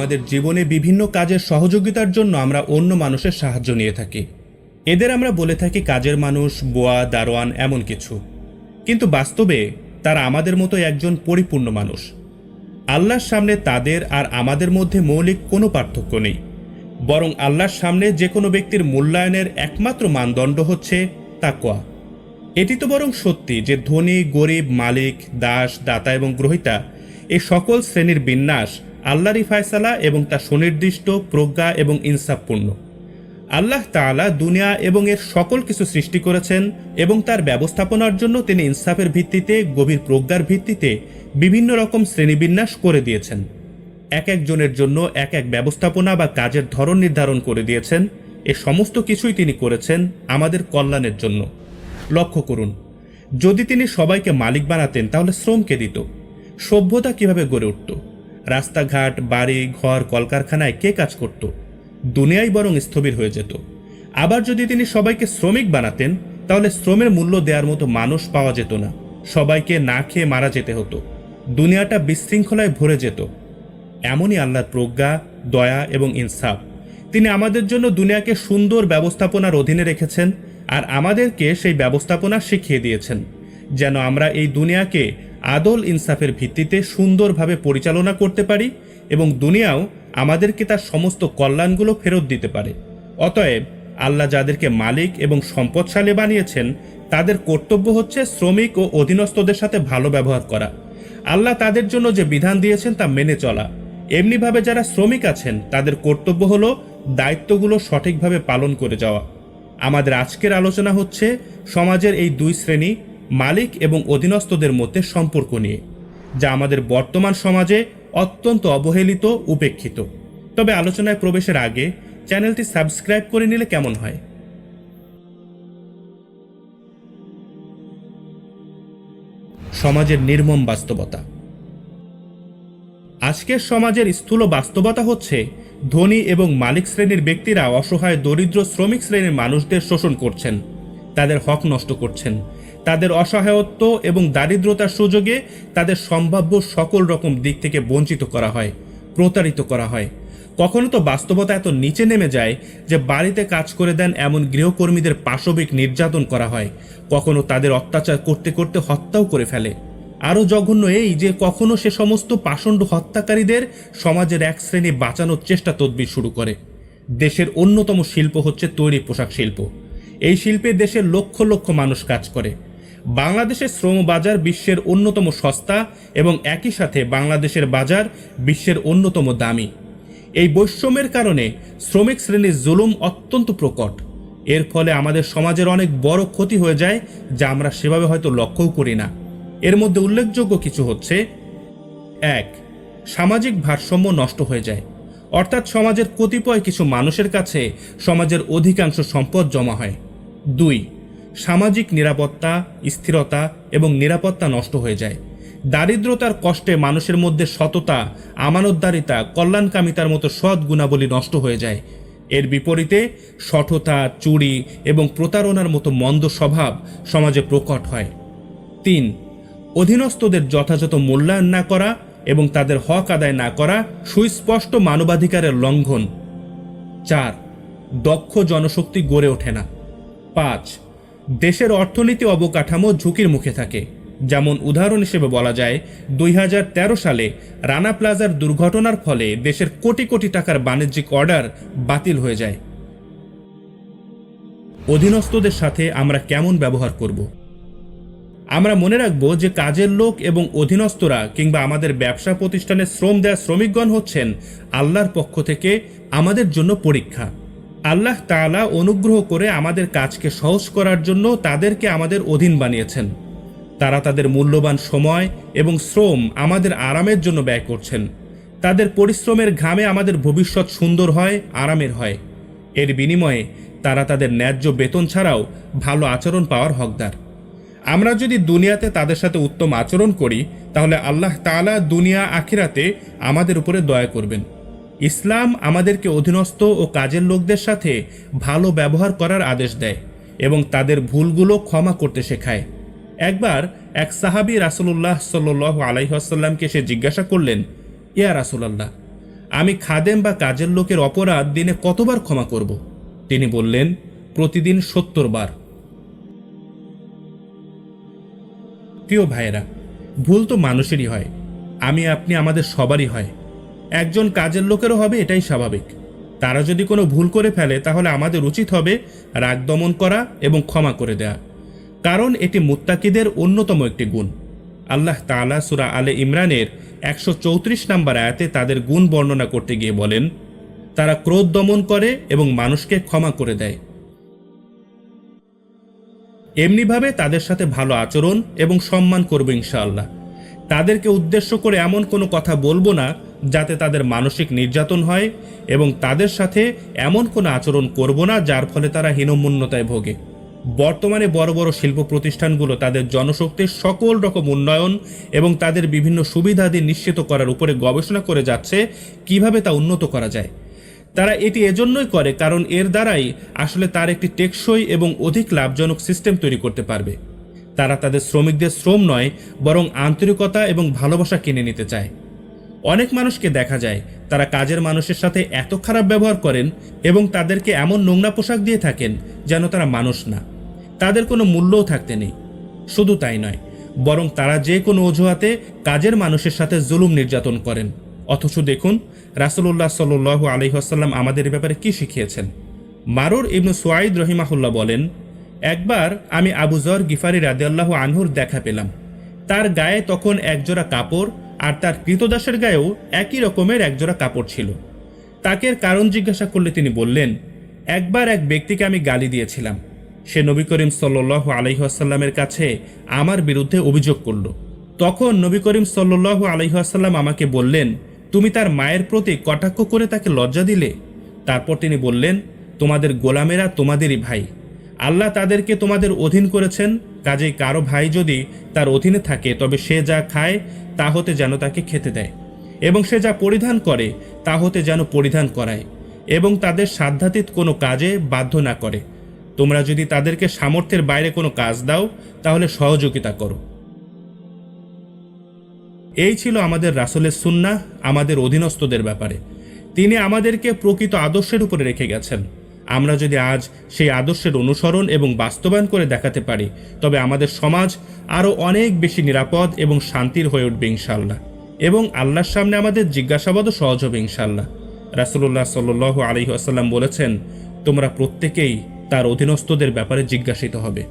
আমাদের জীবনে বিভিন্ন কাজের সহযোগিতার জন্য আমরা অন্য মানুষের সাহায্য নিয়ে থাকি। এদের আমরা বলে থাকি কাজের মানুষ, বোয়া, দারোয়ান, এমন কিছু। কিন্তু বাস্তবে তারা আমাদের মতো একজন পরিপূর্ণ মানুষ। আল্লাহর সামনে তাদের আর আমাদের মধ্যে মৌলিক কোনো পার্থক্য নেই, বরং আল্লাহর সামনে যে কোনো ব্যক্তির মূল্যায়নের একমাত্র মানদণ্ড হচ্ছে তাকওয়া। এটি তো বরং সত্যি যে ধনী, গরিব, মালিক, দাস, দাতা এবং গ্রহীতা এই সকল শ্রেণীর বিন্যাস আল্লাহরই ফায়সালা এবং তা সুনির্দিষ্ট, প্রজ্ঞা এবং ইনসাফপূর্ণ। আল্লাহ তাআলা দুনিয়া এবং এর সকল কিছু সৃষ্টি করেছেন এবং তার ব্যবস্থাপনার জন্য তিনি ইনসাফের ভিত্তিতে, গভীর প্রজ্ঞার ভিত্তিতে বিভিন্ন রকম শ্রেণীবিন্যাস করে দিয়েছেন। এক একজনের জন্য এক এক ব্যবস্থাপনা বা কাজের ধরন নির্ধারণ করে দিয়েছেন। এ সমস্ত কিছুই তিনি করেছেন আমাদের কল্যাণের জন্য। লক্ষ্য করুন, যদি তিনি সবাইকে মালিক বানাতেন তাহলে শ্রমকে দিত, সভ্যতা কিভাবে গড়ে উঠত? রাস্তাঘাট, বাড়ি, ঘর, কলকারখানায় কে কাজ করত? দুনিয়াই বরং স্থবির হয়ে যেত। আবার যদি তিনি সবাইকে শ্রমিক বানাতেন তাহলে শ্রমের মূল্য দেওয়ার মতো মানুষ পাওয়া যেত না, সবাইকে না খেয়ে মারা যেতে হতো, দুনিয়াটা বিশৃঙ্খলায় ভরে যেত। এমনই আল্লাহর প্রজ্ঞা, দয়া এবং ইনসাফ। তিনি আমাদের জন্য দুনিয়াকে সুন্দর ব্যবস্থাপনার অধীনে রেখেছেন আর আমাদেরকে সেই ব্যবস্থাপনা শিখিয়ে দিয়েছেন, যেন আমরা এই দুনিয়াকে আদল ইনসাফের ভিত্তিতে সুন্দরভাবে পরিচালনা করতে পারি এবং দুনিয়াও আমাদেরকে তার সমস্ত কল্যাণগুলো ফেরত দিতে পারে। অতএব আল্লাহ যাদেরকে মালিক এবং সম্পদশালী বানিয়েছেন তাদের কর্তব্য হচ্ছে শ্রমিক ও অধীনস্থদের সাথে ভালো ব্যবহার করা। আল্লাহ তাদের জন্য যে বিধান দিয়েছেন তা মেনে চলা। এমনিভাবে যারা শ্রমিক আছেন তাদের কর্তব্য হলো দায়িত্বগুলো সঠিকভাবে পালন করে যাওয়া। আমাদের আজকের আলোচনা হচ্ছে সমাজের এই দুই শ্রেণী, মালিক এবং অধীনস্থদের মধ্যে সম্পর্ক নিয়ে, যা আমাদের বর্তমান সমাজে অত্যন্ত অবহেলিত, উপেক্ষিত। তবে আলোচনায় প্রবেশের আগে চ্যানেলটি সাবস্ক্রাইব করে নিলে কেমন হয়? সমাজের নির্মম বাস্তবতা। আজকের সমাজের স্থূল বাস্তবতা হচ্ছে ধনী এবং মালিক শ্রেণীর ব্যক্তিরা অসহায়, দরিদ্র, শ্রমিক শ্রেণীর মানুষদের শোষণ করছেন, তাদের হক নষ্ট করছেন। তাদের অসহায়ত্ব এবং দারিদ্রতার সুযোগে তাদের সম্ভাব্য সকল রকম দিক থেকে বঞ্চিত করা হয়, প্রতারিত করা হয়। কখনো তো বাস্তবতা এত নিচে নেমে যায় যে বাড়িতে কাজ করে দেন এমন গৃহকর্মীদের পাশবিক নির্যাতন করা হয়, কখনো তাদের অত্যাচার করতে করতে হত্যাও করে ফেলে। আরও জঘন্য এই যে কখনো সে সমস্ত পাষণ্ড হত্যাকারীদের সমাজের এক শ্রেণী বাঁচানোর চেষ্টা তদবির শুরু করে। দেশের অন্যতম শিল্প হচ্ছে তৈরি পোশাক শিল্প। এই শিল্পে দেশের লক্ষ লক্ষ মানুষ কাজ করে। বাংলাদেশের শ্রম বাজার বিশ্বের অন্যতম সস্তা এবং একই সাথে বাংলাদেশের বাজার বিশ্বের অন্যতম দামি। এই বৈষম্যের কারণে শ্রমিক শ্রেণীর জুলুম অত্যন্ত প্রকট। এর ফলে আমাদের সমাজের অনেক বড় ক্ষতি হয়ে যায়, যা আমরা সেভাবে হয়তো লক্ষ্যও করি না। এর মধ্যে উল্লেখযোগ্য কিছু হচ্ছে: 1. সামাজিক ভারসাম্য নষ্ট হয়ে যায়, অর্থাৎ সমাজের কতিপয় কিছু মানুষের কাছে সমাজের অধিকাংশ সম্পদ জমা হয়। 2. সামাজিক নিরাপত্তা, স্থিরতা এবং নিরাপত্তা নষ্ট হয়ে যায়। দারিদ্রতার কষ্টে মানুষের মধ্যে সততা, আমানতদারিতা, কল্যাণকামিতার মতো সৎ গুণাবলী নষ্ট হয়ে যায়। এর বিপরীতে শঠতা, চুরি এবং প্রতারণার মতো মন্দ স্বভাব সমাজে প্রকট হয়। 3. অধীনস্থদের যথাযথ মূল্যায়ন না করা এবং তাদের হক আদায় না করা সুস্পষ্ট মানবাধিকারের লঙ্ঘন। 4. দক্ষ জনশক্তি গড়ে ওঠে না। 5. দেশের অর্থনীতি অবকাঠামো ঝুঁকির মুখে থাকে। যেমন উদাহরণ হিসেবে বলা যায়, 2013 সালে রানা প্লাজার দুর্ঘটনার ফলে দেশের কোটি কোটি টাকার বাণিজ্যিক অর্ডার বাতিল হয়ে যায়। অধীনস্থদের সাথে আমরা কেমন ব্যবহার করব? আমরা মনে রাখব যে কাজের লোক এবং অধীনস্থরা কিংবা আমাদের ব্যবসা প্রতিষ্ঠানে শ্রম দেয়া শ্রমিকগণ হচ্ছেন আল্লাহর পক্ষ থেকে আমাদের জন্য পরীক্ষা। আল্লাহ তাআলা অনুগ্রহ করে আমাদের কাজকে সহজ করার জন্য তাদেরকে আমাদের অধীন বানিয়েছেন। তারা তাদের মূল্যবান সময় এবং শ্রম আমাদের আরামের জন্য ব্যয় করছেন। তাদের পরিশ্রমের ঘামে আমাদের ভবিষ্যৎ সুন্দর হয়, আরামের হয়। এর বিনিময়ে তারা তাদের ন্যায্য বেতন ছাড়াও ভালো আচরণ পাওয়ার হকদার। আমরা যদি দুনিয়াতে তাদের সাথে উত্তম আচরণ করি তাহলে আল্লাহ তাআলা দুনিয়া আখিরাতে আমাদের উপরে দয়া করবেন। ইসলাম আমাদেরকে অধীনস্থ ও কাজের লোকদের সাথে ভালো ব্যবহার করার আদেশ দেয় এবং তাদের ভুলগুলো ক্ষমা করতে শেখায়। একবার এক সাহাবী রাসূলুল্লাহ সাল্লাল্লাহু আলাইহি ওয়াসাল্লামকে সে জিজ্ঞাসা করলেন, ইয়া রাসূলুল্লাহ, আমি খাদেম বা কাজের লোকের অপরাধ দিনে কতবার ক্ষমা করব? তিনি বললেন, প্রতিদিন 70 বার। প্রিয় ভাইয়েরা, ভুল তো মানুষেরই হয়, আমি আপনি আমাদের সবারই হয়, একজন কাজের লোকেরও হবে, এটাই স্বাভাবিক। তারা যদি কোনো ভুল করে ফেলে তাহলে আমাদের উচিত হবে রাগ দমন করা এবং ক্ষমা করে দেয়া, কারণ এটি মুত্তাকিদের অন্যতম একটি গুণ। আল্লাহ তাআলা সূরা আলে ইমরানের 134 নম্বর আয়াতে তাদের গুণ বর্ণনা করতে গিয়ে বলেন, তারা ক্রোধ দমন করে এবং মানুষকে ক্ষমা করে দেয়। এমনিভাবে তাদের সাথে ভালো আচরণ এবং সম্মান করব ইনশাআল্লাহ। তাদেরকে উদ্দেশ্য করে এমন কোনো কথা বলবো না যাতে তাদের মানসিক নির্যাতন হয়, এবং তাদের সাথে এমন কোনো আচরণ করব না যার ফলে তারা হীনমন্যতায় ভোগে। বর্তমানে বড় বড় শিল্প প্রতিষ্ঠানগুলো তাদের জনশক্তির সকল রকম উন্নয়ন এবং তাদের বিভিন্ন সুবিধাদি নিশ্চিত করার উপরে গবেষণা করে যাচ্ছে কিভাবে তা উন্নত করা যায়। তারা এটি এজন্যই করে কারণ এর দ্বারাই আসলে তার একটি টেকসই এবং অধিক লাভজনক সিস্টেম তৈরি করতে পারবে। তারা তাদের শ্রমিকদের শ্রম নয়, বরং আন্তরিকতা এবং ভালোবাসা কিনে নিতে চায়। অনেক মানুষকে দেখা যায় তারা কাজের মানুষের সাথে এত খারাপ ব্যবহার করেন এবং তাদেরকে এমন নোংরা পোশাক দিয়ে থাকেন যেন তারা মানুষ না, তাদের কোনো মূল্যও থাকতে নেই। শুধু তাই নয়, বরং তারা যে কোনো অজুহাতে কাজের মানুষের সাথে জুলুম নির্যাতন করেন। অথচ দেখুন রাসূলুল্লাহ সাল্লাল্লাহু আলাইহি ওয়াসাল্লাম আমাদের ব্যাপারে কি শিখিয়েছেন। মারুর ইবনু সুয়াইদ রহিমাহুল্লাহ বলেন, একবার আমি আবু যর গিফারি রাদিয়াল্লাহু আনহুর দেখা পেলাম। তার গায়ে তখন একজোড়া কাপড় আর তার কৃতদাসের গায়েও একই রকমের একজোড়া কাপড় ছিল। তাকে কারণ জিজ্ঞাসা করলে তিনি বললেন, একবার এক ব্যক্তিকে আমি গালি দিয়েছিলাম, সে নবী করিম সাল্লাল্লাহু আলাইহি ওয়াসাল্লামের কাছে আমার বিরুদ্ধে অভিযোগ করল। তখন নবী করিম সাল্লাল্লাহু আলাইহি ওয়াসাল্লাম আমাকে বললেন, তুমি তার মায়ের প্রতি কটাক্ষ করে তাকে লজ্জা দিলে। তারপর তিনি বললেন, তোমাদের গোলামেরা তোমাদেরই ভাই, আল্লাহ তাদেরকে তোমাদের অধীন করেছেন, কাজেই কারো ভাই যদি তার অধীনে থাকে তবে সে যা খায় তা হতে যেন তাকে খেতে দেয়, এবং সে যা পরিধান করে তা হতে যেন পরিধান করায়, এবং তাদের সাধ্যাতীত কোনো কাজে বাধ্য না করে। তোমরা যদি তাদেরকে সামর্থ্যের বাইরে কোনো কাজ দাও তাহলে সহযোগিতা করো। এই ছিল আমাদের রাসূলের সুন্নাহ আমাদের অধীনস্থদের ব্যাপারে। তিনি আমাদেরকে প্রকৃত আদর্শের উপরে রেখে গেছেন। আমরা যদি আজ সেই আদর্শের অনুসরণ এবং বাস্তবায়ন করে দেখাতে পারি তবে আমাদের সমাজ আরও অনেক বেশি নিরাপদ এবং শান্তির হয়ে উঠবে ইনশাআল্লাহ, এবং আল্লাহর সামনে আমাদের জিজ্ঞাসাবাদও সহজ হবে ইনশাআল্লাহ। রাসূলুল্লাহ সাল্লাল্লাহু আলাইহি ওয়াসাল্লাম বলেছেন, তোমরা প্রত্যেকেই তার অধীনস্থদের ব্যাপারে জিজ্ঞাসিত হবে।